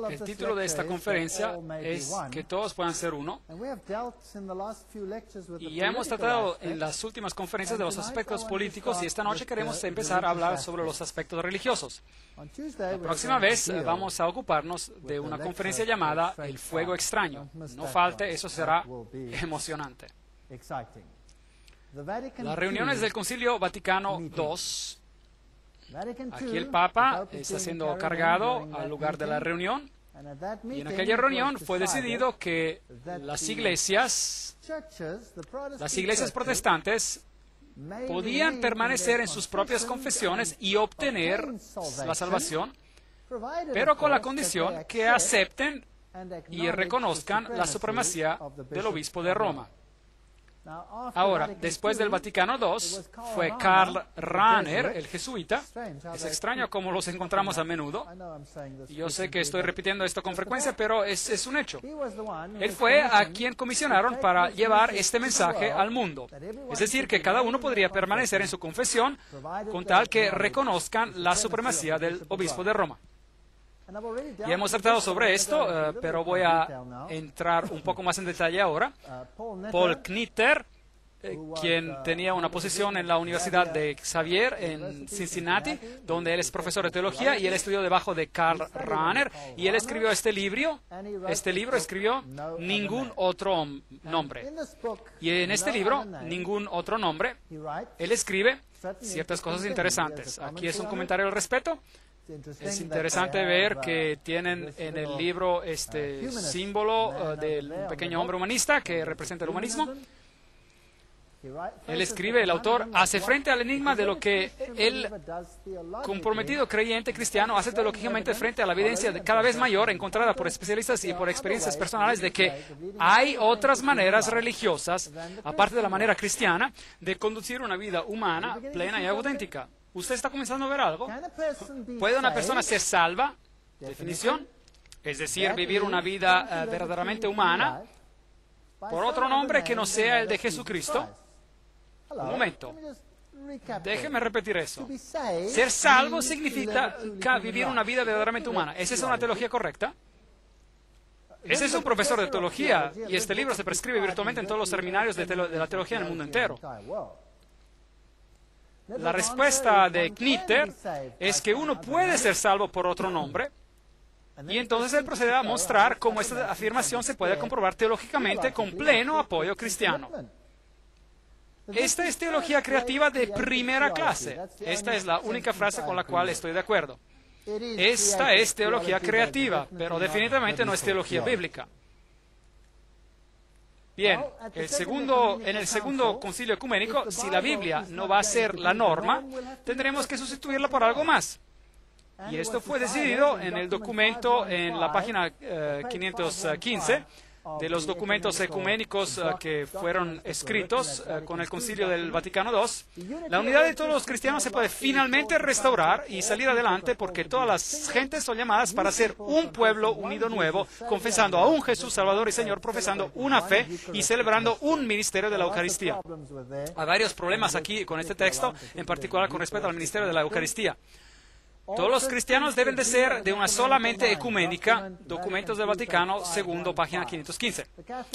El título de esta conferencia es que todos puedan ser uno. Y ya hemos tratado en las últimas conferencias de los aspectos políticos y esta noche queremos empezar a hablar sobre los aspectos religiosos. La próxima vez vamos a ocuparnos de una conferencia llamada El Fuego Extraño. No falte, eso será emocionante. Las reuniones del Concilio Vaticano II. Aquí el Papa está siendo cargado al lugar de la reunión y en aquella reunión fue decidido que las iglesias protestantes podían permanecer en sus propias confesiones y obtener la salvación, pero con la condición que acepten y reconozcan la supremacía del obispo de Roma. Ahora, después del Vaticano II, fue Karl Rahner, el jesuita. Es extraño cómo los encontramos a menudo. Yo sé que estoy repitiendo esto con frecuencia, pero es un hecho. Él fue a quien comisionaron para llevar este mensaje al mundo. Es decir, que cada uno podría permanecer en su confesión con tal que reconozcan la supremacía del obispo de Roma. Ya hemos tratado sobre esto, pero voy a entrar un poco más en detalle ahora. Paul Knitter, quien tenía una posición en la Universidad de Xavier en Cincinnati, donde él es profesor de teología, y él estudió debajo de Karl Rahner, y él escribió este libro. Este libro escribió Ningún Otro Nombre. Y en este libro, Ningún Otro Nombre, él escribe ciertas cosas interesantes. Aquí es un comentario al respecto. Es interesante ver que tienen en el libro este símbolo del pequeño hombre humanista que representa el humanismo. Él escribe, el autor, hace frente al enigma de lo que el comprometido creyente cristiano hace teológicamente frente a la evidencia cada vez mayor encontrada por especialistas y por experiencias personales de que hay otras maneras religiosas, aparte de la manera cristiana, de conducir una vida humana, plena y auténtica. ¿Usted está comenzando a ver algo? ¿Puede una persona ser salva? Definición. Es decir, vivir una vida verdaderamente humana por otro nombre que no sea el de Jesucristo. Un momento. Déjeme repetir eso. Ser salvo significa vivir una vida verdaderamente humana. ¿Es esa una teología correcta? Ese es un profesor de teología y este libro se prescribe virtualmente en todos los seminarios de la teología en el mundo entero. La respuesta de Knitter es que uno puede ser salvo por otro nombre, y entonces él procede a mostrar cómo esta afirmación se puede comprobar teológicamente con pleno apoyo cristiano. Esta es teología creativa de primera clase. Esta es la única frase con la cual estoy de acuerdo. Esta es teología creativa, pero definitivamente no es teología bíblica. Bien, en el segundo concilio ecuménico, si la Biblia no va a ser la norma, tendremos que sustituirla por algo más. Y esto fue decidido en el documento, en la página 515, de los documentos ecuménicos que fueron escritos con el Concilio del Vaticano II. La unidad de todos los cristianos se puede finalmente restaurar y salir adelante porque todas las gentes son llamadas para ser un pueblo unido nuevo, confesando a un Jesús Salvador y Señor, profesando una fe y celebrando un ministerio de la Eucaristía. Hay varios problemas aquí con este texto, en particular con respecto al ministerio de la Eucaristía. Todos los cristianos deben de ser de una sola mente ecuménica, documentos del Vaticano II, página 515.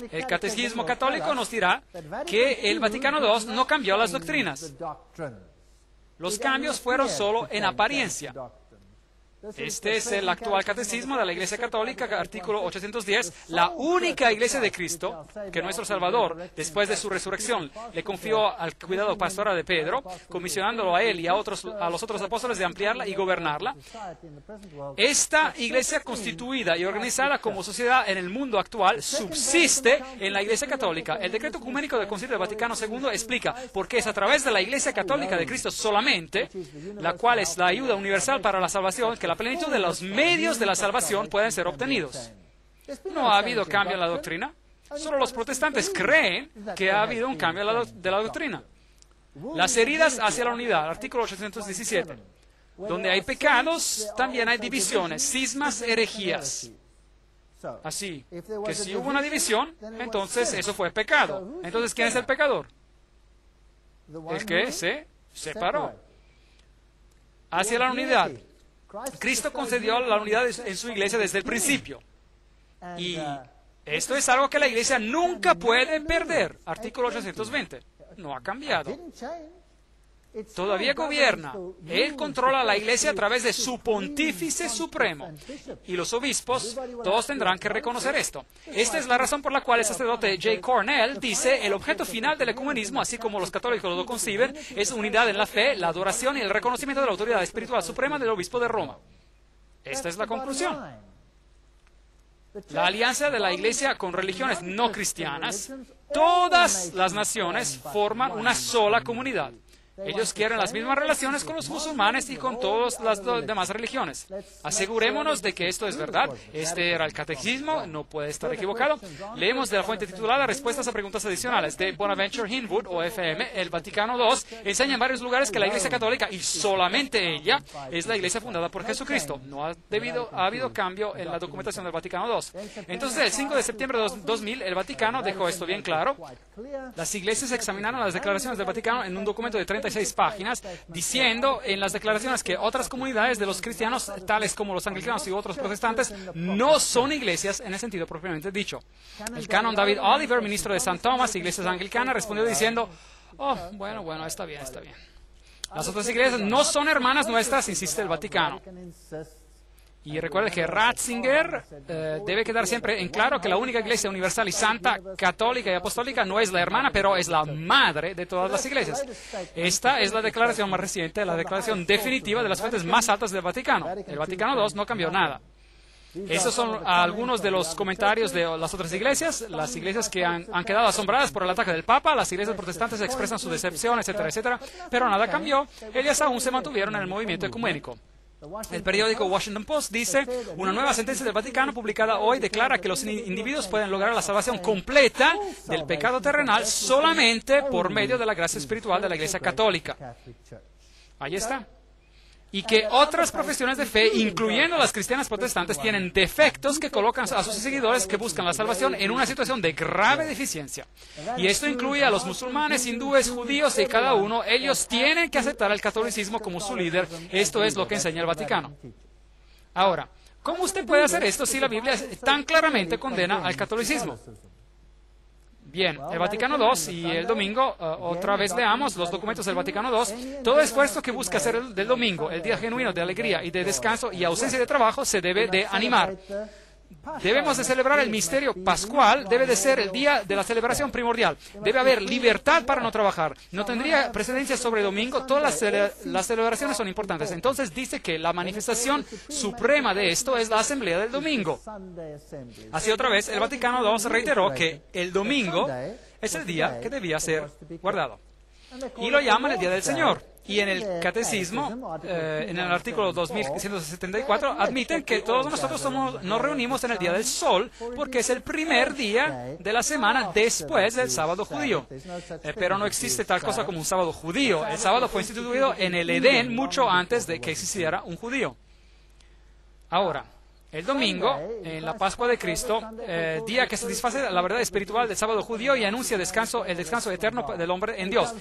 El Catecismo Católico nos dirá que el Vaticano II no cambió las doctrinas. Los cambios fueron solo en apariencia. Este es el actual catecismo de la Iglesia Católica, artículo 810. La única Iglesia de Cristo que nuestro Salvador, después de su resurrección, le confió al cuidado pastoral de Pedro, comisionándolo a él y a los otros apóstoles de ampliarla y gobernarla. Esta Iglesia constituida y organizada como sociedad en el mundo actual subsiste en la Iglesia Católica. El decreto ecuménico del Concilio del Vaticano II explica por qué es a través de la Iglesia Católica de Cristo solamente, la cual es la ayuda universal para la salvación, que la plenitud de los medios de la salvación pueden ser obtenidos. No ha habido cambio en la doctrina. Solo los protestantes creen que ha habido un cambio de la doctrina. Las heridas hacia la unidad, artículo 817. Donde hay pecados, también hay divisiones, cismas, herejías. Así que si hubo una división, entonces eso fue pecado. Entonces, ¿quién es el pecador? El que se separó. Hacia la unidad. Cristo concedió la unidad en su iglesia desde el principio. Y esto es algo que la iglesia nunca puede perder. Artículo 820. No ha cambiado. Todavía gobierna. Él controla la iglesia a través de su pontífice supremo. Y los obispos, todos tendrán que reconocer esto. Esta es la razón por la cual el sacerdote J. Cornell dice: el objeto final del ecumenismo, así como los católicos lo conciben, es unidad en la fe, la adoración y el reconocimiento de la autoridad espiritual suprema del obispo de Roma. Esta es la conclusión. La alianza de la iglesia con religiones no cristianas, todas las naciones forman una sola comunidad. Ellos quieren las mismas relaciones con los musulmanes y con todas las demás religiones. Asegurémonos de que esto es verdad. Este era el catecismo, no puede estar equivocado. Leemos de la fuente titulada Respuestas a preguntas adicionales de Bonaventure Hinwood, OFM, el Vaticano II. Enseña en varios lugares que la Iglesia Católica, y solamente ella, es la Iglesia fundada por Jesucristo. No ha habido cambio en la documentación del Vaticano II. Entonces, el 5 de septiembre de 2000, el Vaticano dejó esto bien claro. Las iglesias examinaron las declaraciones del Vaticano en un documento de 36 páginas, diciendo en las declaraciones que otras comunidades de los cristianos, tales como los anglicanos y otros protestantes, no son iglesias en el sentido propiamente dicho. El canon David Oliver, ministro de St. Thomas, iglesias anglicanas, respondió diciendo: oh, bueno, está bien. Las otras iglesias no son hermanas nuestras, insiste el Vaticano. Y recuerde que Ratzinger debe quedar siempre en claro que la única iglesia universal y santa, católica y apostólica no es la hermana, pero es la madre de todas las iglesias. Esta es la declaración más reciente, la declaración definitiva de las fuentes más altas del Vaticano. El Vaticano II no cambió nada. Estos son algunos de los comentarios de las otras iglesias, las iglesias que han quedado asombradas por el ataque del Papa. Las iglesias protestantes expresan su decepción, etcétera, etcétera, pero nada cambió. Ellas aún se mantuvieron en el movimiento ecuménico. El periódico Washington Post dice: una nueva sentencia del Vaticano publicada hoy declara que los individuos pueden lograr la salvación completa del pecado terrenal solamente por medio de la gracia espiritual de la Iglesia Católica. Ahí está. Y que otras profesiones de fe, incluyendo las cristianas protestantes, tienen defectos que colocan a sus seguidores que buscan la salvación en una situación de grave deficiencia. Y esto incluye a los musulmanes, hindúes, judíos y cada uno. Ellos tienen que aceptar el catolicismo como su líder. Esto es lo que enseña el Vaticano. Ahora, ¿cómo usted puede hacer esto si la Biblia tan claramente condena al catolicismo? Bien, el Vaticano II y el domingo, otra vez leamos los documentos del Vaticano II. Todo esfuerzo que busca hacer del domingo, el día genuino de alegría y de descanso y ausencia de trabajo, se debe de animar. Debemos de celebrar el misterio pascual, debe de ser el día de la celebración primordial. Debe haber libertad para no trabajar. No tendría precedencia sobre el domingo, todas las celebraciones son importantes. Entonces dice que la manifestación suprema de esto es la asamblea del domingo. Así otra vez, el Vaticano II reiteró que el domingo es el día que debía ser guardado. Y lo llaman el Día del Señor. Y en el Catecismo, en el artículo 2174, admiten que todos nosotros nos reunimos en el Día del Sol, porque es el primer día de la semana después del sábado judío. Pero no existe tal cosa como un sábado judío. El sábado fue instituido en el Edén mucho antes de que existiera un judío. Ahora, el domingo, en la Pascua de Cristo, día que satisface la verdad espiritual del sábado judío y anuncia el descanso eterno del hombre en Dios.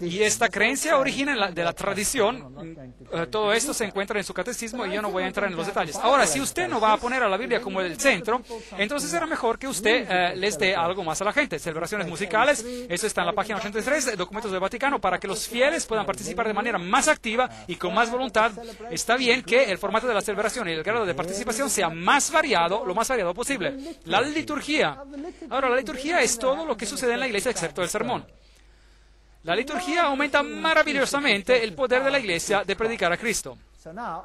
Y esta creencia origina de la tradición. Todo esto se encuentra en su catecismo y yo no voy a entrar en los detalles. Ahora, si usted no va a poner a la Biblia como el centro, entonces será mejor que usted les dé algo más a la gente. Celebraciones musicales, eso está en la página 83, documentos del Vaticano, para que los fieles puedan participar de manera más activa y con más voluntad. Está bien que el formato de la celebración y el grado de participación sea más variado, lo más variado posible. La liturgia. Ahora, la liturgia es todo lo que sucede en la iglesia excepto el sermón. La liturgia aumenta maravillosamente el poder de la iglesia de predicar a Cristo.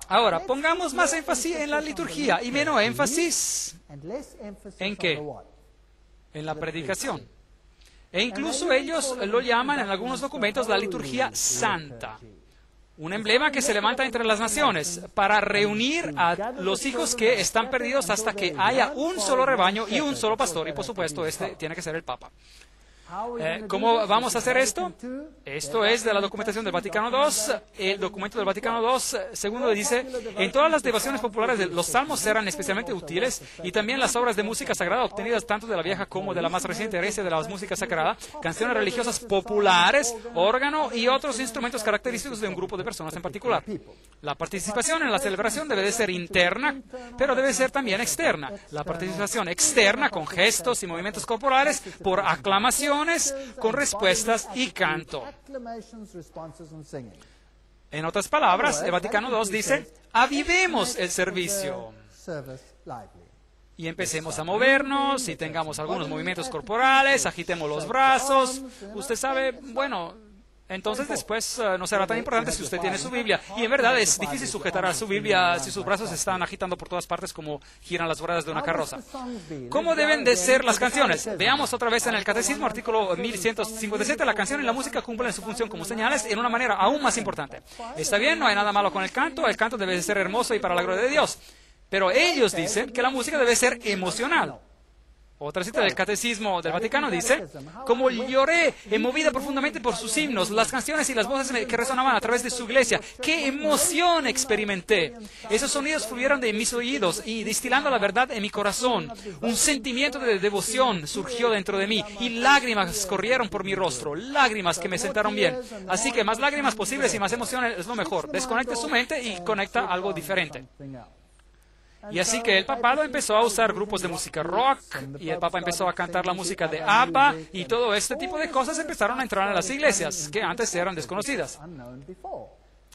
Ahora, pongamos más énfasis en la liturgia y menos énfasis ¿en qué? En la predicación. E incluso ellos lo llaman en algunos documentos la liturgia santa. Un emblema que se levanta entre las naciones para reunir a los hijos que están perdidos hasta que haya un solo rebaño y un solo pastor. Y por supuesto, este tiene que ser el Papa. ¿Cómo vamos a hacer esto? Esto es de la documentación del Vaticano II. El documento del Vaticano II, segundo, dice: en todas las devociones populares los salmos eran especialmente útiles, y también las obras de música sagrada obtenidas tanto de la vieja como de la más reciente herencia de la música sagrada, canciones religiosas populares, órgano y otros instrumentos característicos de un grupo de personas en particular. La participación en la celebración debe de ser interna, pero debe ser también externa. La participación externa con gestos y movimientos corporales, por aclamaciones, con respuestas y canto. En otras palabras, el Vaticano II dice: avivemos el servicio y empecemos a movernos y tengamos algunos movimientos corporales, agitemos los brazos. Usted sabe, bueno, entonces después no será tan importante si usted tiene su Biblia. Y en verdad es difícil sujetar a su Biblia si sus brazos se están agitando por todas partes como giran las ruedas de una carroza. ¿Cómo deben de ser las canciones? Veamos otra vez en el Catecismo, artículo 1157. La canción y la música cumplen su función como señales en una manera aún más importante. Está bien, no hay nada malo con el canto debe de ser hermoso y para la gloria de Dios. Pero ellos dicen que la música debe ser emocional. Otra cita del Catecismo del Vaticano dice: como lloré, movida profundamente por sus himnos, las canciones y las voces que resonaban a través de su iglesia, ¡qué emoción experimenté! Esos sonidos fluyeron de mis oídos y, distilando la verdad en mi corazón, un sentimiento de devoción surgió dentro de mí y lágrimas corrieron por mi rostro, lágrimas que me sentaron bien. Así que más lágrimas posibles y más emociones es lo mejor. Desconecte su mente y conecta algo diferente. Y así que el papado empezó a usar grupos de música rock, y el papa empezó a cantar la música de ABBA, y todo este tipo de cosas empezaron a entrar en las iglesias, que antes eran desconocidas.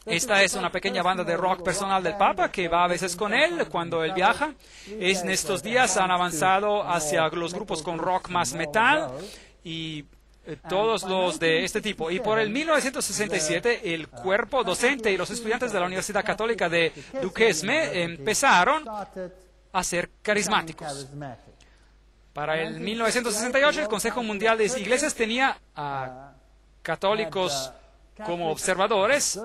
Esta es una pequeña banda de rock personal del Papa que va a veces con él cuando él viaja. En estos días han avanzado hacia los grupos con rock más metal, y todos los de este tipo. Y por el 1967, el cuerpo docente y los estudiantes de la Universidad Católica de Duquesne empezaron a ser carismáticos. Para el 1968, el Consejo Mundial de Iglesias tenía a católicos como observadores.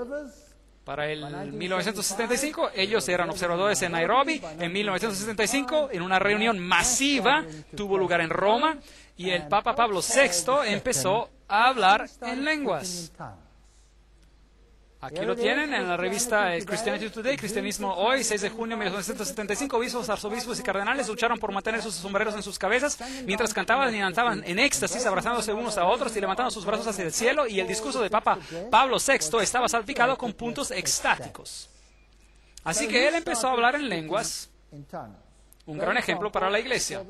Para el 1975, ellos eran observadores en Nairobi. En 1975, en una reunión masiva, tuvo lugar en Roma, y el Papa Pablo VI empezó a hablar en lenguas. Aquí lo tienen en la revista Christianity Today, Cristianismo Hoy, 6 de junio de 1975. Obispos, arzobispos y cardenales lucharon por mantener sus sombreros en sus cabezas mientras cantaban y cantaban en éxtasis, abrazándose unos a otros y levantando sus brazos hacia el cielo, y el discurso de Papa Pablo VI estaba salpicado con puntos extáticos. Así que él empezó a hablar en lenguas, un gran ejemplo para la iglesia.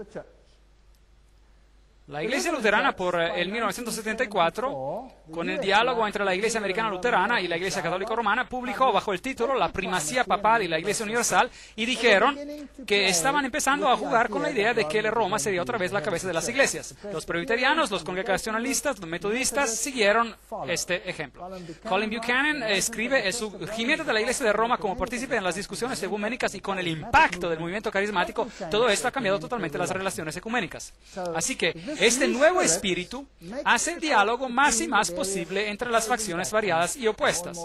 La Iglesia Luterana, por el 1974, con el diálogo entre la Iglesia Americana Luterana y la Iglesia Católica Romana, publicó bajo el título La primacía papal y la Iglesia Universal, y dijeron que estaban empezando a jugar con la idea de que Roma sería otra vez la cabeza de las iglesias. Los presbiterianos, los congregacionalistas, los metodistas siguieron este ejemplo. Colin Buchanan escribe: el surgimiento de la Iglesia de Roma como partícipe en las discusiones ecuménicas y con el impacto del movimiento carismático, todo esto ha cambiado totalmente las relaciones ecuménicas. Así que este nuevo espíritu hace el diálogo más y más posible entre las facciones variadas y opuestas.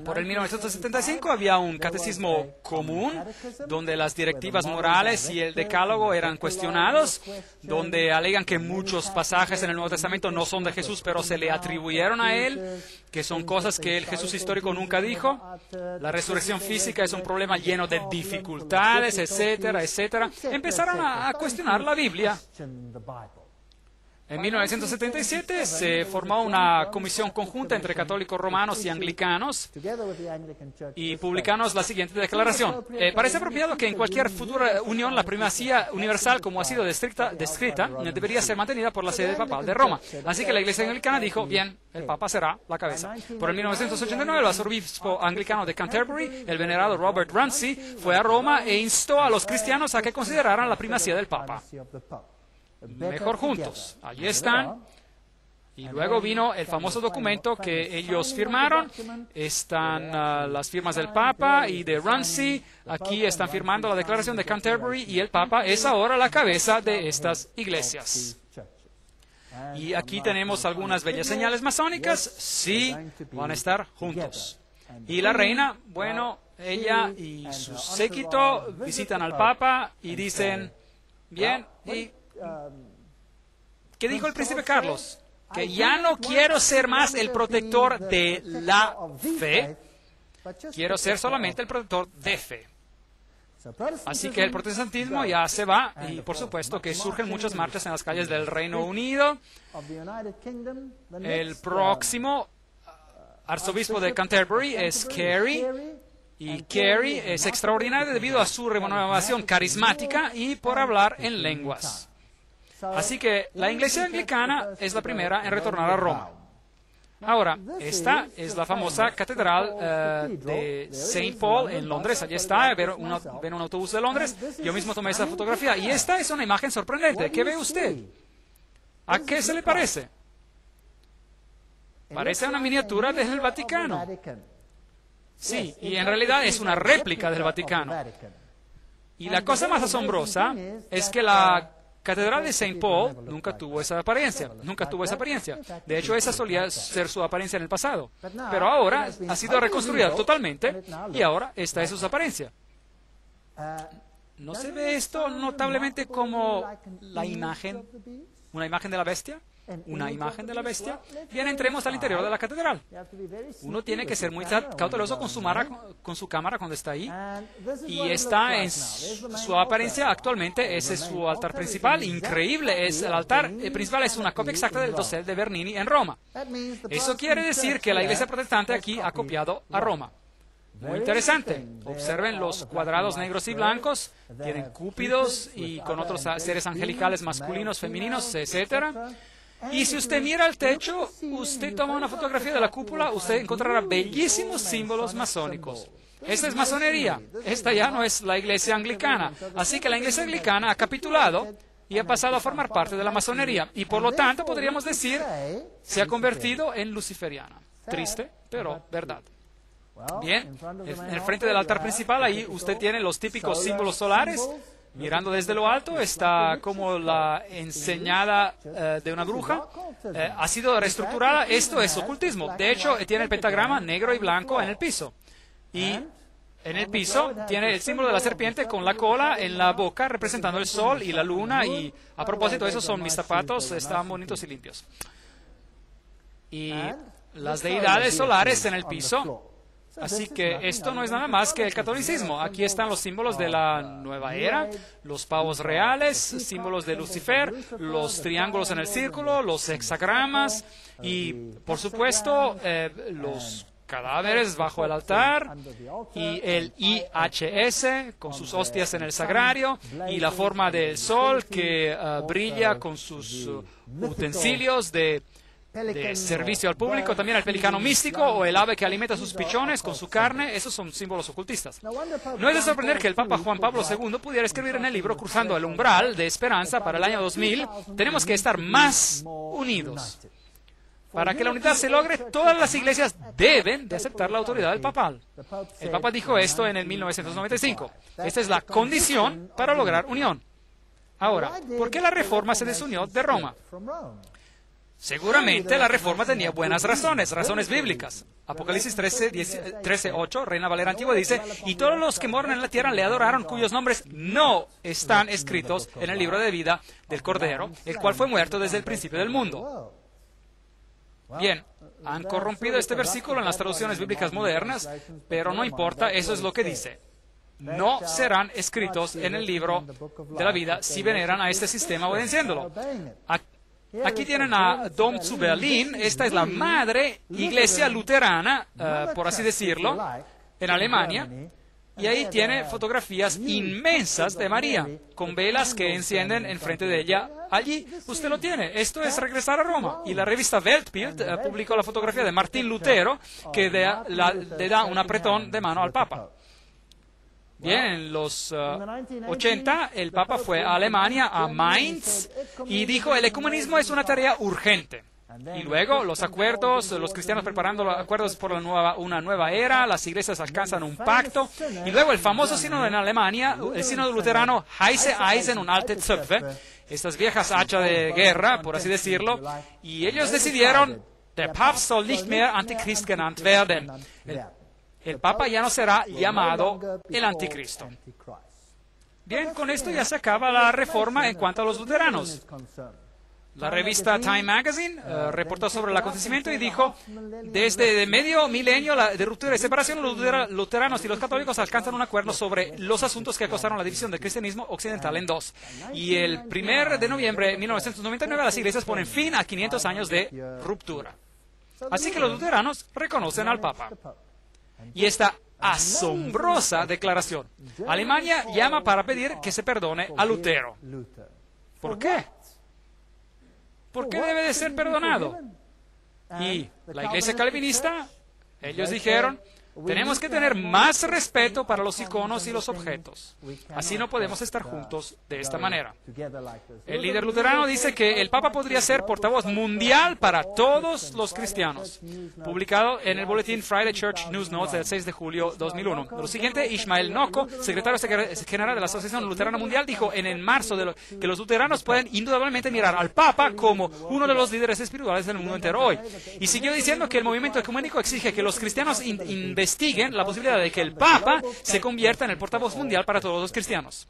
Por el 1975 había un catecismo común, donde las directivas morales y el decálogo eran cuestionados, donde alegan que muchos pasajes en el Nuevo Testamento no son de Jesús, pero se le atribuyeron a él, que son cosas que el Jesús histórico nunca dijo. La resurrección física es un problema lleno de dificultades, etcétera, etcétera. Empezaron a cuestionar la Biblia. En 1977 se formó una comisión conjunta entre católicos romanos y anglicanos, y publicamos la siguiente declaración. Parece apropiado que en cualquier futura unión la primacía universal, como ha sido descrita, debería ser mantenida por la sede papal de Roma. Así que la Iglesia anglicana dijo: bien, el Papa será la cabeza. Por el 1989, el arzobispo anglicano de Canterbury, el venerado Robert Ramsay, fue a Roma e instó a los cristianos a que consideraran la primacía del Papa. Mejor juntos. Allí están. Y luego vino el famoso documento que ellos firmaron. Están las firmas del Papa y de Ramsay. Aquí están firmando la declaración de Canterbury, y el Papa es ahora la cabeza de estas iglesias. Y aquí tenemos algunas bellas señales masónicas. Sí, van a estar juntos. Y la reina, bueno, ella y su séquito visitan al Papa y dicen: bien, ¿y ¿Qué dijo el príncipe Carlos? Que ya no quiero ser más el protector de la fe, quiero ser solamente el protector de fe. Así que el protestantismo ya se va y por supuesto que surgen muchas marchas en las calles del Reino Unido. El próximo arzobispo de Canterbury es Carey, y Carey es extraordinario debido a su renovación carismática y por hablar en lenguas. Así que la iglesia anglicana es la primera en retornar a Roma. Ahora, esta es la famosa catedral de St. Paul en Londres. Allí está, ven un autobús de Londres. Yo mismo tomé esa fotografía. Y esta es una imagen sorprendente. ¿Qué ve usted? ¿A qué se le parece? Parece una miniatura del Vaticano. Sí, y en realidad es una réplica del Vaticano. Y la cosa más asombrosa es que la Catedral de St. Paul nunca tuvo esa apariencia, De hecho, esa solía ser su apariencia en el pasado. Pero ahora ha sido reconstruida totalmente y ahora esta es su apariencia. ¿No se ve esto notablemente como la imagen, una imagen de la bestia? Una imagen de la bestia. Bien, entremos al interior de la catedral. Uno tiene que ser muy cauteloso con su cámara cuando está ahí. Y está en su apariencia actualmente. Ese es su altar principal. Increíble. El altar principal es una copia exacta del dosel de Bernini en Roma. Eso quiere decir que la iglesia protestante aquí ha copiado a Roma. Muy interesante. Observen los cuadrados negros y blancos. Tienen cúpidos y con otros seres angelicales masculinos, femeninos, etcétera. Y si usted mira al techo, usted toma una fotografía de la cúpula, usted encontrará bellísimos símbolos masónicos. Esta es masonería. Esta ya no es la iglesia anglicana. Así que la iglesia anglicana ha capitulado y ha pasado a formar parte de la masonería. Y por lo tanto, podríamos decir, se ha convertido en luciferiana. Triste, pero verdad. Bien, en el frente del altar principal, ahí usted tiene los típicos símbolos solares. Mirando desde lo alto está como la enseñada de una bruja. Ha sido reestructurada. Esto es ocultismo. De hecho, tiene el pentagrama negro y blanco en el piso. Y en el piso tiene el símbolo de la serpiente con la cola en la boca representando el sol y la luna. Y a propósito, esos son mis zapatos. Están bonitos y limpios. Y las deidades solares en el piso. Así que esto no es nada más que el catolicismo. Aquí están los símbolos de la nueva era, los pavos reales, símbolos de Lucifer, los triángulos en el círculo, los hexagramas y, por supuesto, los cadáveres bajo el altar y el IHS con sus hostias en el sagrario y la forma del sol que brilla con sus utensilios de servicio al público, también el pelicano místico o el ave que alimenta a sus pichones con su carne. Esos son símbolos ocultistas. No es de sorprender que el Papa Juan Pablo II pudiera escribir en el libro Cruzando el umbral de esperanza para el año 2000, tenemos que estar más unidos. Para que la unidad se logre, todas las iglesias deben de aceptar la autoridad del papal. El Papa dijo esto en el 1995. Esta es la condición para lograr unión. Ahora, ¿por qué la Reforma se desunió de Roma? Seguramente la Reforma tenía buenas razones bíblicas. Apocalipsis 13:8, Reina Valera Antigua dice, y todos los que moran en la tierra le adoraron, cuyos nombres no están escritos en el libro de vida del Cordero, el cual fue muerto desde el principio del mundo. Bien, han corrompido este versículo en las traducciones bíblicas modernas, pero no importa, eso es lo que dice. No serán escritos en el libro de la vida si veneran a este sistema obedeciéndolo. Aquí tienen a Dom zu Berlin. Esta es la madre iglesia luterana, por así decirlo, en Alemania. Y ahí tiene fotografías inmensas de María, con velas que encienden enfrente de ella. Allí usted lo tiene. Esto es regresar a Roma. Y la revista Weltbild publicó la fotografía de Martín Lutero, que le da un apretón de mano al Papa. Bien, en los 80 el Papa fue a Alemania, a Mainz, y dijo, el ecumenismo es una tarea urgente. Y luego los cristianos preparando los acuerdos por una nueva era, las iglesias alcanzan un pacto, y luego el famoso sínodo en Alemania, el sínodo luterano Heiße Eisen und alte Zöpfe, estas viejas hachas de guerra, por así decirlo, y ellos decidieron, der Papst soll nicht mehr Antichrist genannt werden. El Papa ya no será llamado el Anticristo. Bien, con esto ya se acaba la Reforma en cuanto a los luteranos. La revista Time Magazine reportó sobre el acontecimiento y dijo, desde medio milenio de ruptura y separación, los luteranos y los católicos alcanzan un acuerdo sobre los asuntos que causaron la división del cristianismo occidental en dos. Y el 1 de noviembre de 1999 las iglesias ponen fin a 500 años de ruptura. Así que los luteranos reconocen al Papa. Y esta asombrosa declaración. Alemania llama para pedir que se perdone a Lutero. ¿Por qué? ¿Por qué debe de ser perdonado? Y la iglesia calvinista, ellos dijeron, tenemos que tener más respeto para los iconos y los objetos. Así no podemos estar juntos de esta manera. El líder luterano dice que el Papa podría ser portavoz mundial para todos los cristianos. Publicado en el boletín Friday Church News Notes del 6 de julio 2001. Lo siguiente, Ishmael Noko, secretario general de la Asociación Luterana Mundial, dijo en marzo que los luteranos pueden indudablemente mirar al Papa como uno de los líderes espirituales del mundo entero hoy. Y siguió diciendo que el movimiento ecuménico exige que los cristianos investiguen la posibilidad de que el Papa se convierta en el portavoz mundial para todos los cristianos.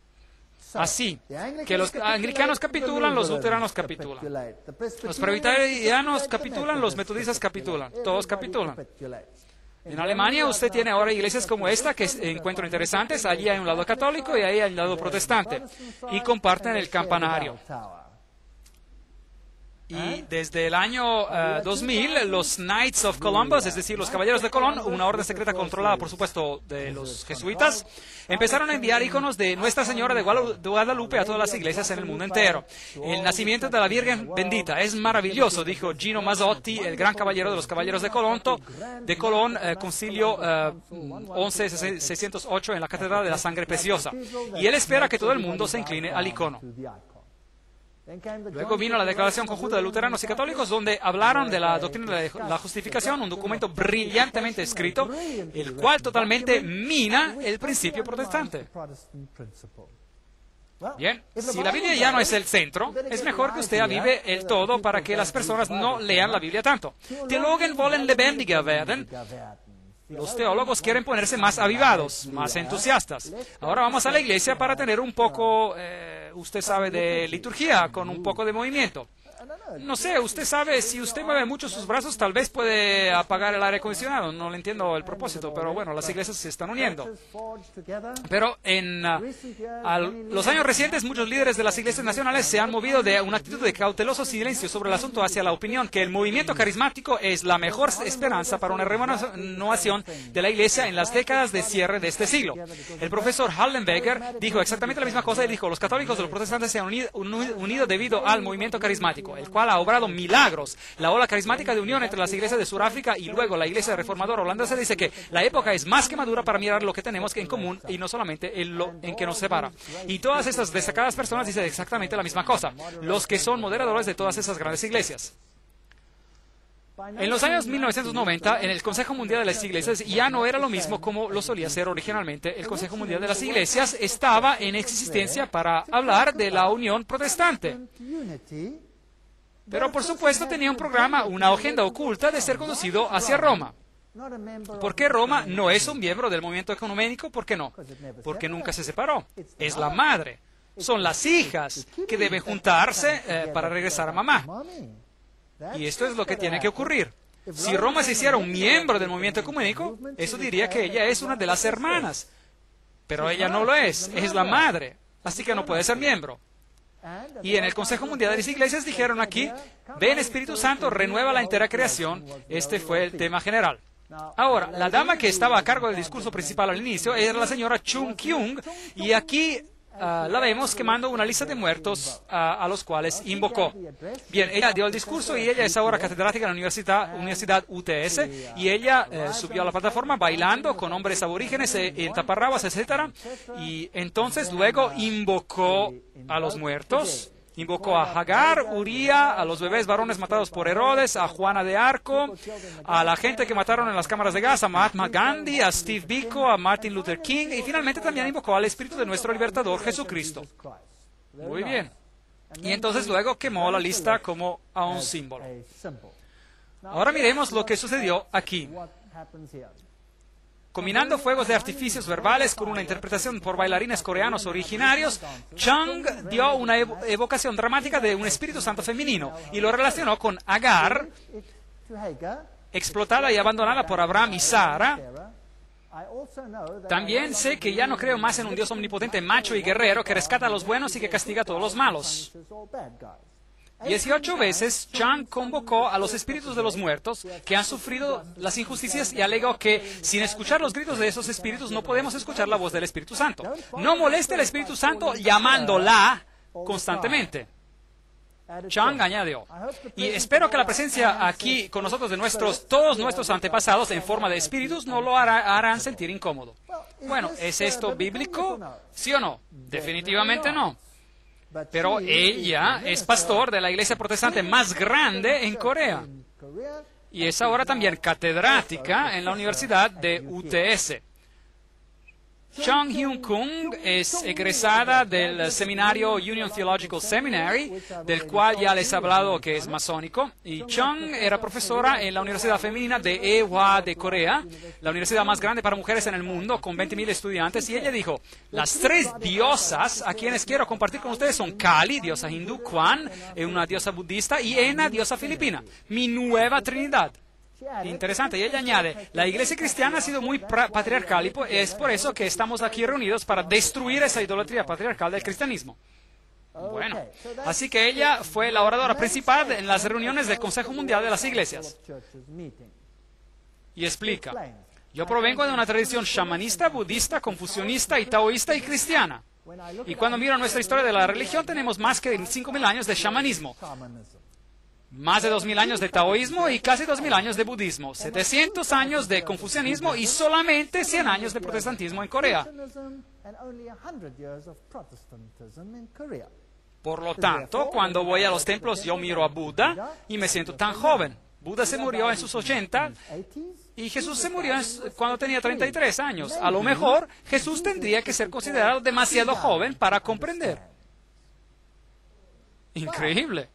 Así que los anglicanos capitulan, los luteranos capitulan. Los presbiterianos capitulan, los metodistas capitulan. Todos capitulan. En Alemania usted tiene ahora iglesias como esta que encuentro interesantes. Allí hay un lado católico y ahí hay un lado protestante. Y comparten el campanario. Y desde el año 2000, los Knights of Columbus, es decir, los Caballeros de Colón, una orden secreta controlada, por supuesto, de los jesuitas, empezaron a enviar iconos de Nuestra Señora de Guadalupe a todas las iglesias en el mundo entero. El nacimiento de la Virgen bendita es maravilloso, dijo Gino Mazzotti, el gran caballero de los Caballeros de Colón, concilio 11-608 en la Catedral de la Sangre Preciosa. Y él espera que todo el mundo se incline al icono. Luego vino la Declaración Conjunta de Luteranos y Católicos, donde hablaron de la doctrina de la justificación, un documento brillantemente escrito, el cual totalmente mina el principio protestante. Bien, si la Biblia ya no es el centro, es mejor que usted avive el todo para que las personas no lean la Biblia tanto. Theologen wollen lebendiger werden. Los teólogos quieren ponerse más avivados, más entusiastas. Ahora vamos a la iglesia para tener un poco, usted sabe, de liturgia, con un poco de movimiento. No sé, usted sabe, si usted mueve mucho sus brazos, tal vez puede apagar el aire acondicionado. No le entiendo el propósito, pero bueno, las iglesias se están uniendo. Pero en los años recientes, muchos líderes de las iglesias nacionales se han movido de una actitud de cauteloso silencio sobre el asunto hacia la opinión que el movimiento carismático es la mejor esperanza para una renovación de la iglesia en las décadas de cierre de este siglo. El profesor Hallenberger dijo exactamente la misma cosa y dijo, los católicos y los protestantes se han unido debido al movimiento carismático, el cual ha obrado milagros. La ola carismática de unión entre las iglesias de Sudáfrica y luego la iglesia reformadora holandesa dice que la época es más que madura para mirar lo que tenemos en común y no solamente en que nos separa. Y todas estas destacadas personas dicen exactamente la misma cosa, los que son moderadores de todas esas grandes iglesias. En los años 1990, en el Consejo Mundial de las Iglesias ya no era lo mismo como lo solía ser originalmente. El Consejo Mundial de las Iglesias estaba en existencia para hablar de la unión protestante. Pero por supuesto tenía un programa, una agenda oculta de ser conducido hacia Roma. ¿Por qué Roma no es un miembro del movimiento ecuménico? ¿Por qué no? Porque nunca se separó. Es la madre. Son las hijas que deben juntarse para regresar a mamá. Y esto es lo que tiene que ocurrir. Si Roma se hiciera un miembro del movimiento ecuménico, eso diría que ella es una de las hermanas. Pero ella no lo es la madre. Así que no puede ser miembro. Y en el Consejo Mundial de las Iglesias dijeron aquí, ven Espíritu Santo, renueva la entera creación. Este fue el tema general. Ahora, la dama que estaba a cargo del discurso principal al inicio era la señora Chung Kyung, y aquí la vemos quemando una lista de muertos a los cuales invocó. Bien, ella dio el discurso y ella es ahora catedrática en la Universidad UTS, y ella subió a la plataforma bailando con hombres aborígenes en taparrabas, etc. Y entonces luego invocó a los muertos. Invocó a Hagar, Uría, a los bebés varones matados por Herodes, a Juana de Arco, a la gente que mataron en las cámaras de gas, a Mahatma Gandhi, a Steve Biko, a Martin Luther King, y finalmente también invocó al Espíritu de nuestro Libertador Jesucristo. Muy bien. Y entonces luego quemó la lista como a un símbolo. Ahora miremos lo que sucedió aquí. Combinando fuegos de artificios verbales con una interpretación por bailarines coreanos originarios, Chung dio una evocación dramática de un Espíritu Santo femenino y lo relacionó con Agar, explotada y abandonada por Abraham y Sara. También sé que ya no creo más en un Dios omnipotente, macho y guerrero, que rescata a los buenos y que castiga a todos los malos. 18 veces, Chung convocó a los espíritus de los muertos que han sufrido las injusticias y alegó que sin escuchar los gritos de esos espíritus no podemos escuchar la voz del Espíritu Santo. No moleste al Espíritu Santo llamándola constantemente. Chung añadió, y espero que la presencia aquí con nosotros de todos nuestros antepasados en forma de espíritus no lo harán sentir incómodo. Bueno, ¿es esto bíblico? ¿Sí o no? Definitivamente no. Pero ella es pastor de la iglesia protestante más grande en Corea. Y es ahora también catedrática en la Universidad de UTS. Chung Hyun-kung es egresada del seminario Union Theological Seminary, del cual ya les he hablado que es masónico. Y Chung era profesora en la Universidad Femenina de Ewha de Corea, la universidad más grande para mujeres en el mundo, con 20.000 estudiantes. Y ella dijo, las 3 diosas a quienes quiero compartir con ustedes son Kali, diosa hindú, Kwan, una diosa budista, y Ena, diosa filipina. Mi nueva Trinidad. Interesante. Y ella añade, la iglesia cristiana ha sido muy patriarcal y es por eso que estamos aquí reunidos para destruir esa idolatría patriarcal del cristianismo. Bueno, así que ella fue la oradora principal en las reuniones del Consejo Mundial de las Iglesias. Y explica, yo provengo de una tradición shamanista, budista, confucionista y taoísta y cristiana. Y cuando miro nuestra historia de la religión, tenemos más que 5.000 años de shamanismo. Más de 2.000 años de taoísmo y casi 2.000 años de budismo, 700 años de confucianismo y solamente 100 años de protestantismo en Corea. Por lo tanto, cuando voy a los templos, yo miro a Buda y me siento tan joven. Buda se murió en sus 80 y Jesús se murió cuando tenía 33 años. A lo mejor, Jesús tendría que ser considerado demasiado joven para comprender. Increíble.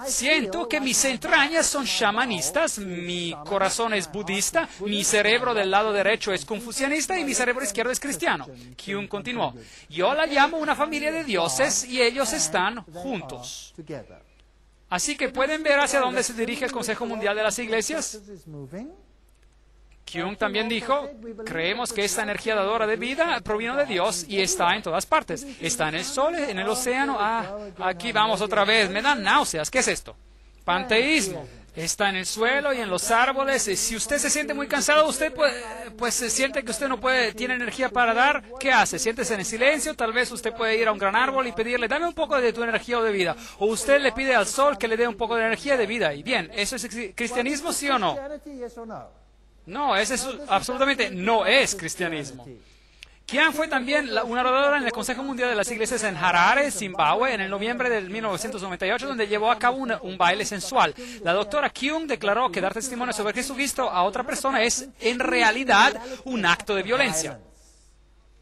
Siento que mis entrañas son shamanistas, mi corazón es budista, mi cerebro del lado derecho es confucianista y mi cerebro izquierdo es cristiano. Kyung continuó, yo la llamo una familia de dioses y ellos están juntos. Así que pueden ver hacia dónde se dirige el Consejo Mundial de las Iglesias. Kyung también dijo, creemos que esta energía dadora de vida provino de Dios y está en todas partes. Está en el sol, en el océano. Aquí vamos otra vez. Me dan náuseas. ¿Qué es esto? Panteísmo. Está en el suelo y en los árboles. Si usted se siente muy cansado, usted pues se siente que usted no tiene energía para dar. ¿Qué hace? Siéntese en silencio. Tal vez usted puede ir a un gran árbol y pedirle, dame un poco de tu energía o de vida. O usted le pide al sol que le dé un poco de energía de vida. Y bien, ¿eso es cristianismo, sí o no? No, ese absolutamente no es cristianismo. Qian fue también una oradora en el Consejo Mundial de las Iglesias en Harare, Zimbabue, en el noviembre de 1998, donde llevó a cabo un baile sensual. La doctora Kyung declaró que dar testimonio sobre Jesucristo a otra persona es, en realidad, un acto de violencia.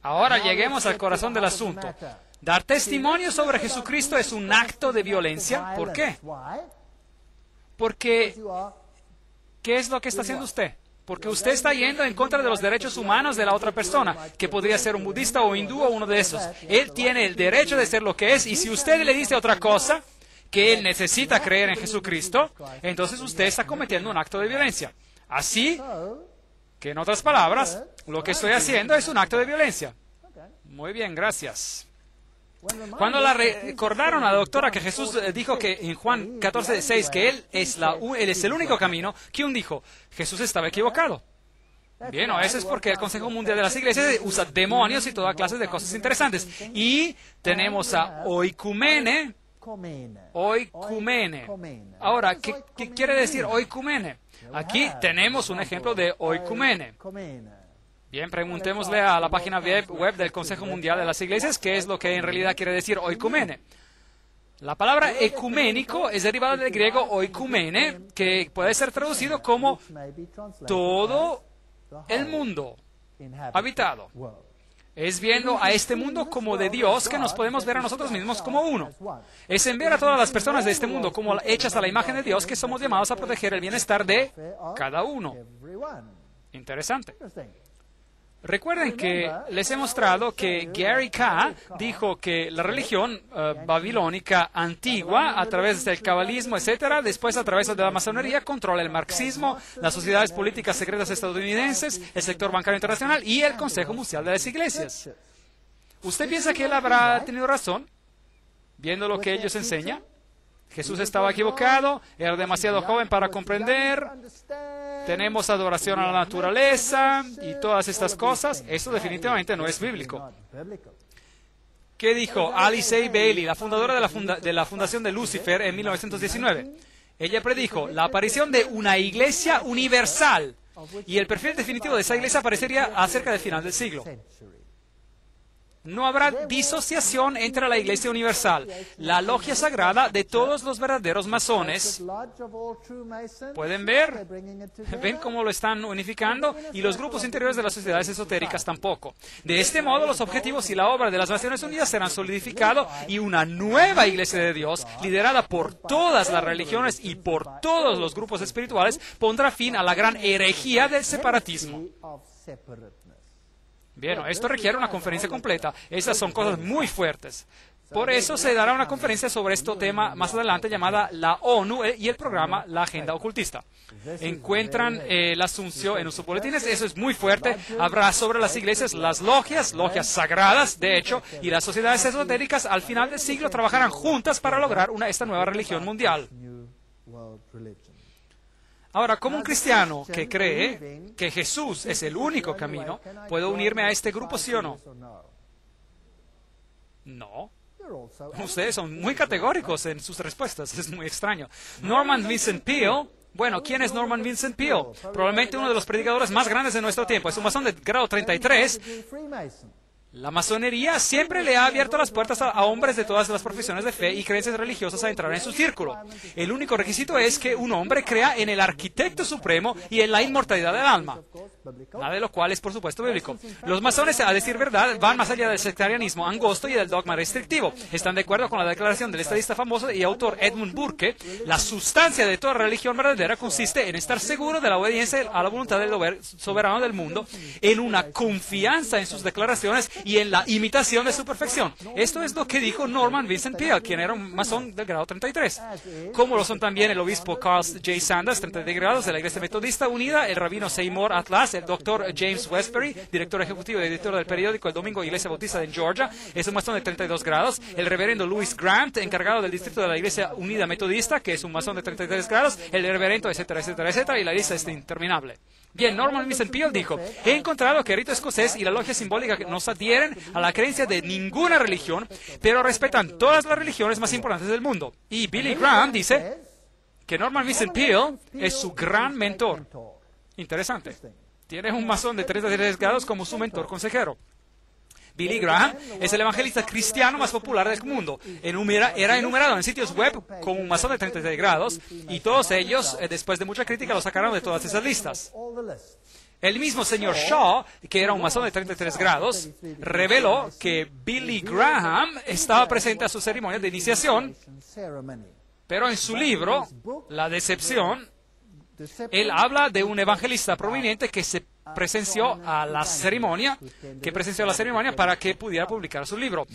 Ahora lleguemos al corazón del asunto. Dar testimonio sobre Jesucristo es un acto de violencia. ¿Por qué? Porque, ¿qué es lo que está haciendo usted? Porque usted está yendo en contra de los derechos humanos de la otra persona, que podría ser un budista o hindú o uno de esos. Él tiene el derecho de ser lo que es, y si usted le dice otra cosa, que él necesita creer en Jesucristo, entonces usted está cometiendo un acto de violencia. Así que, en otras palabras, lo que estoy haciendo es un acto de violencia. Muy bien, gracias. Cuando la recordaron a la doctora que Jesús dijo que en Juan 14:6 que Él es el único camino, Kyung dijo, Jesús estaba equivocado. Bien, eso es porque el Consejo Mundial de las Iglesias usa demonios y toda clase de cosas interesantes. Y tenemos a oikumene. Oikumene. Ahora, ¿qué quiere decir oikumene? Aquí tenemos un ejemplo de oikumene. Bien, preguntémosle a la página web del Consejo Mundial de las Iglesias qué es lo que en realidad quiere decir oikumene. La palabra ecuménico es derivada del griego oikumene, que puede ser traducido como todo el mundo habitado. Es viendo a este mundo como de Dios que nos podemos ver a nosotros mismos como uno. Es en ver a todas las personas de este mundo como hechas a la imagen de Dios que somos llamados a proteger el bienestar de cada uno. Interesante. Recuerden que les he mostrado que Gary K. dijo que la religión babilónica antigua, a través del cabalismo, etcétera, después a través de la masonería, controla el marxismo, las sociedades políticas secretas estadounidenses, el sector bancario internacional y el Consejo Mundial de las Iglesias. ¿Usted piensa que él habrá tenido razón, viendo lo que ellos enseñan? Jesús estaba equivocado, era demasiado joven para comprender, tenemos adoración a la naturaleza y todas estas cosas. Eso definitivamente no es bíblico. ¿Qué dijo Alice A. Bailey, la fundadora de la Fundación de Lucifer en 1919? Ella predijo la aparición de una iglesia universal y el perfil definitivo de esa iglesia aparecería acerca del final del siglo. No habrá disociación entre la Iglesia Universal, la logia sagrada de todos los verdaderos masones. ¿Pueden ver? ¿Ven cómo lo están unificando? Y los grupos interiores de las sociedades esotéricas tampoco. De este modo, los objetivos y la obra de las Naciones Unidas serán solidificados y una nueva Iglesia de Dios, liderada por todas las religiones y por todos los grupos espirituales, pondrá fin a la gran herejía del separatismo. Bien, esto requiere una conferencia completa. Esas son cosas muy fuertes. Por eso se dará una conferencia sobre este tema más adelante llamada la ONU y el programa La Agenda Ocultista. Encuentran el asuncio en sus boletines. Eso es muy fuerte. Habrá sobre las iglesias, las logias sagradas, de hecho, y las sociedades esotéricas al final del siglo trabajarán juntas para lograr esta nueva religión mundial. Ahora, como un cristiano que cree que Jesús es el único camino, ¿puedo unirme a este grupo, sí o no? No. Ustedes son muy categóricos en sus respuestas. Es muy extraño. Norman Vincent Peale. Bueno, ¿quién es Norman Vincent Peale? Probablemente uno de los predicadores más grandes de nuestro tiempo. Es un masón de grado 33. La masonería siempre le ha abierto las puertas a hombres de todas las profesiones de fe y creencias religiosas a entrar en su círculo. El único requisito es que un hombre crea en el arquitecto supremo y en la inmortalidad del alma. Nada de lo cual es, por supuesto, bíblico. Los masones, a decir verdad, van más allá del sectarianismo angosto y del dogma restrictivo. Están de acuerdo con la declaración del estadista famoso y autor Edmund Burke. La sustancia de toda religión verdadera consiste en estar seguro de la obediencia a la voluntad del soberano del mundo, en una confianza en sus declaraciones y en la imitación de su perfección. Esto es lo que dijo Norman Vincent Peale, quien era un masón del grado 33. Como lo son también el obispo Carl J. Sanders, 33 grados, de la Iglesia Metodista Unida, el rabino Seymour Atlas, el doctor James Westbury, director ejecutivo y editor del periódico El Domingo Iglesia Bautista en Georgia, es un masón de 32 grados, el reverendo Louis Grant, encargado del distrito de la Iglesia Unida Metodista, que es un masón de 33 grados, el reverendo, etcétera, etcétera, etcétera, y la lista es interminable. Bien, Norman Vincent Peale dijo, he encontrado que el rito escocés y la logia simbólica no se adhieren a la creencia de ninguna religión, pero respetan todas las religiones más importantes del mundo. Y Billy Graham dice que Norman Vincent Peale es su gran mentor. Interesante. Tiene un masón de 33 grados como su mentor consejero. Billy Graham es el evangelista cristiano más popular del mundo. Era enumerado en sitios web como un masón de 33 grados y todos ellos, después de mucha crítica, lo sacaron de todas esas listas. El mismo señor Shaw, que era un masón de 33 grados, reveló que Billy Graham estaba presente a su ceremonia de iniciación, pero en su libro, La Decepción, él habla de un evangelista prominente que presenció la ceremonia para que pudiera publicar su libro.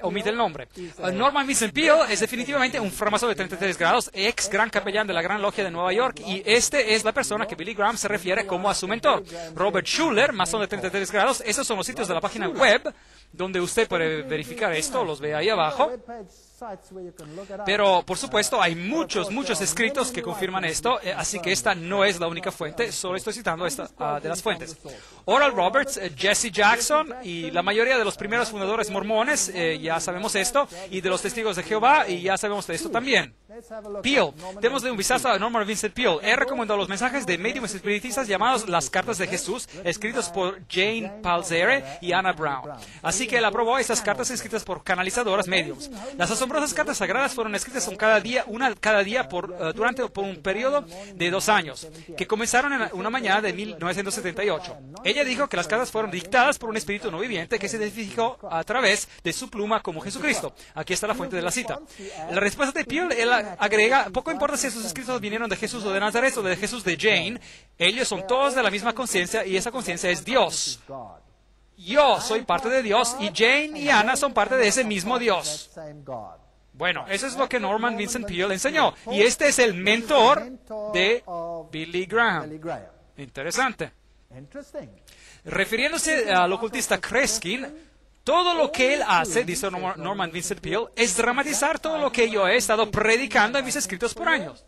Omite el nombre. Norman Vincent Peale es definitivamente un framasón de 33 grados, ex gran capellán de la Gran Logia de Nueva York, y este es la persona que Billy Graham se refiere como a su mentor. Robert Schuller, masón de 33 grados, esos son los sitios de la página web donde usted puede verificar esto, los ve ahí abajo. Pero, por supuesto, hay muchos escritos que confirman esto, así que esta no es la única fuente, solo estoy citando esta de las fuentes. Oral Roberts, Jesse Jackson y la mayoría de los primeros fundadores mormones, ya sabemos esto, y de los testigos de Jehová, y ya sabemos de esto también. Peale, démosle un vistazo a Norman Vincent Peale. Él recomendó los mensajes de médiums espiritistas llamados las Cartas de Jesús, escritos por Jane Palzere y Anna Brown. Así que él aprobó esas cartas escritas por canalizadoras médiums. Las asombrosas cartas sagradas fueron escritas una cada día durante un periodo de 2 años, que comenzaron en una mañana de 1978. Ella dijo que las cartas fueron dictadas por un espíritu no viviente que se identificó a través de su pluma como Jesucristo. Aquí está la fuente de la cita. La respuesta de Peale Biblia agrega, poco importa si esos escritos vinieron de Jesús o de Nazaret o de Jesús de Jane, ellos son todos de la misma conciencia y esa conciencia es Dios. Yo soy parte de Dios y Jane y Ana son parte de ese mismo Dios. Bueno, eso es lo que Norman Vincent Peale enseñó. Y este es el mentor de Billy Graham. Interesante. Refiriéndose al ocultista Kreskin, todo lo que él hace, dice Norman Vincent Peale, es dramatizar todo lo que yo he estado predicando en mis escritos por años.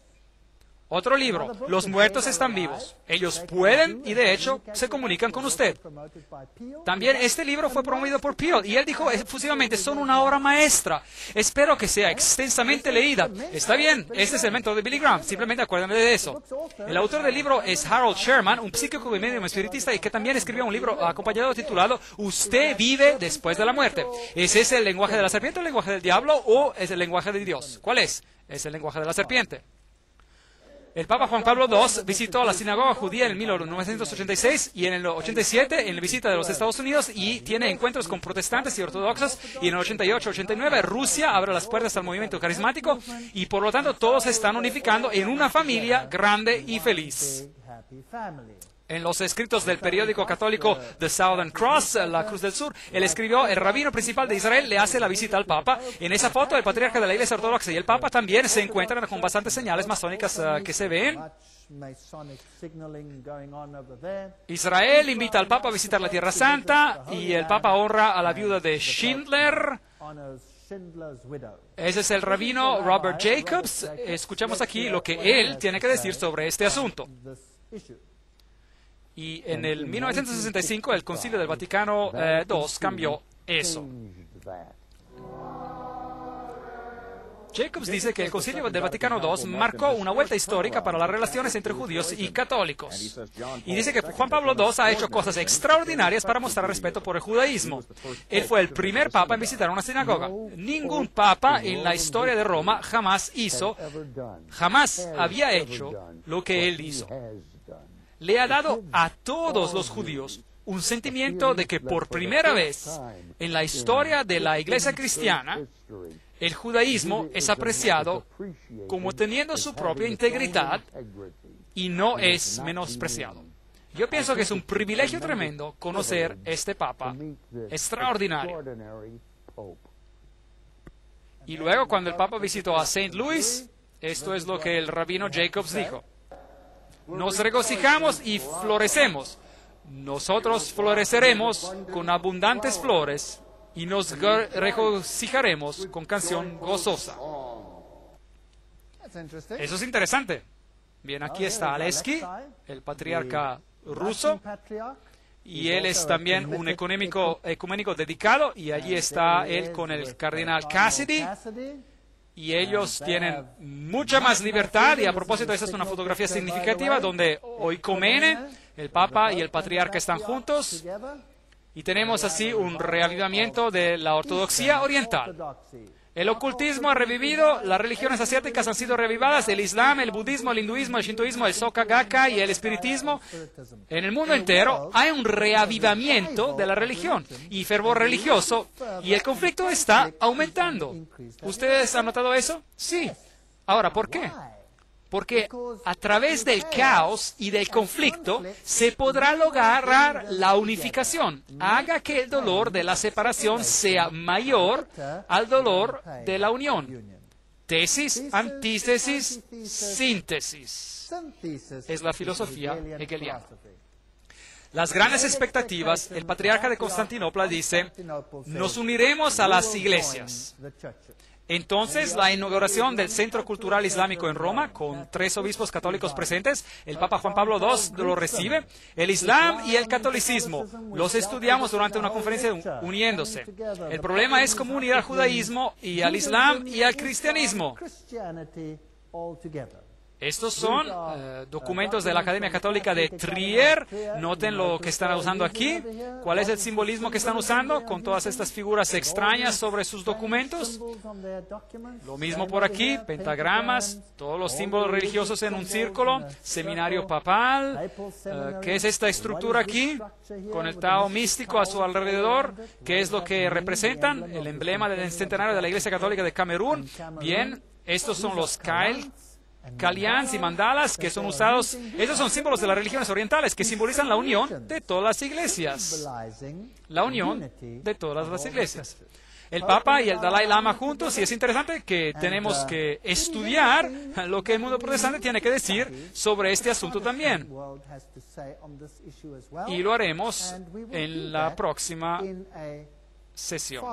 Otro libro, Los muertos están vivos. Ellos pueden y de hecho se comunican con usted. También este libro fue promovido por Peale y él dijo efusivamente, son una obra maestra. Espero que sea extensamente leída. Está bien, este es el mentor de Billy Graham, simplemente acuérdense de eso. El autor del libro es Harold Sherman, un psíquico y medium espiritista y que también escribió un libro acompañado titulado Usted vive después de la muerte. ¿Es ese el lenguaje de la serpiente o el lenguaje del diablo o es el lenguaje de Dios? ¿Cuál es? Es el lenguaje de la serpiente. El Papa Juan Pablo II visitó la sinagoga judía en 1986 y en el 87 en la visita de los Estados Unidos y tiene encuentros con protestantes y ortodoxos y en el 88-89 Rusia abre las puertas al movimiento carismático y por lo tanto todos se están unificando en una familia grande y feliz. En los escritos del periódico católico The Southern Cross, la Cruz del Sur, él escribió, el rabino principal de Israel le hace la visita al Papa. En esa foto, el patriarca de la Iglesia Ortodoxa y el Papa también se encuentran con bastantes señales masónicas que se ven. Israel invita al Papa a visitar la Tierra Santa y el Papa honra a la viuda de Schindler. Ese es el rabino Robert Jacobs. Escuchamos aquí lo que él tiene que decir sobre este asunto. Y en el 1965 el Concilio del Vaticano II cambió eso. Jacobs dice que el Concilio del Vaticano II marcó una vuelta histórica para las relaciones entre judíos y católicos. Y dice que Juan Pablo II ha hecho cosas extraordinarias para mostrar respeto por el judaísmo. Él fue el primer papa en visitar una sinagoga. Ningún papa en la historia de Roma jamás había hecho lo que él hizo. Le ha dado a todos los judíos un sentimiento de que por primera vez en la historia de la iglesia cristiana, el judaísmo es apreciado como teniendo su propia integridad y no es menospreciado. Yo pienso que es un privilegio tremendo conocer este Papa extraordinario. Y luego cuando el Papa visitó a St. Louis, esto es lo que el rabino Jacobs dijo. Nos regocijamos y florecemos. Nosotros floreceremos con abundantes flores y nos regocijaremos con canción gozosa. Eso es interesante. Bien, aquí está Aleski, el patriarca ruso, y él es también un ecuménico dedicado, y allí está él con el cardenal Cassidy. Y ellos tienen mucha más libertad, y a propósito, esa es una fotografía significativa donde Oikomene, el Papa y el Patriarca están juntos, y tenemos así un reavivamiento de la ortodoxia oriental. El ocultismo ha revivido, las religiones asiáticas han sido revivadas, el Islam, el budismo, el hinduismo, el shintoísmo, el Soka Gakkai y el espiritismo. En el mundo entero hay un reavivamiento de la religión y fervor religioso, y el conflicto está aumentando. ¿Ustedes han notado eso? Sí. Ahora, ¿por qué? Porque a través del caos y del conflicto se podrá lograr la unificación. Haga que el dolor de la separación sea mayor al dolor de la unión. Tesis, antítesis, síntesis. Es la filosofía hegeliana. Las grandes expectativas, el patriarca de Constantinopla dice, nos uniremos a las iglesias. Entonces, la inauguración del Centro Cultural Islámico en Roma, con 3 obispos católicos presentes, el Papa Juan Pablo II lo recibe, el Islam y el catolicismo. Los estudiamos durante una conferencia uniéndose. El problema es cómo unir al judaísmo y al Islam y al cristianismo. Estos son documentos de la Academia Católica de Trier. Noten lo que están usando aquí. ¿Cuál es el simbolismo que están usando con todas estas figuras extrañas sobre sus documentos? Lo mismo por aquí, pentagramas, todos los símbolos religiosos en un círculo, seminario papal. ¿Qué es esta estructura aquí? Con el Tao místico a su alrededor. ¿Qué es lo que representan? El emblema del centenario de la Iglesia Católica de Camerún. Bien. Estos son los Kalyans y mandalas que son usados. Estos son símbolos de las religiones orientales que simbolizan la unión de todas las iglesias. La unión de todas las iglesias. El Papa y el Dalai Lama juntos, y es interesante que tenemos que estudiar lo que el mundo protestante tiene que decir sobre este asunto también. Y lo haremos en la próxima sesión.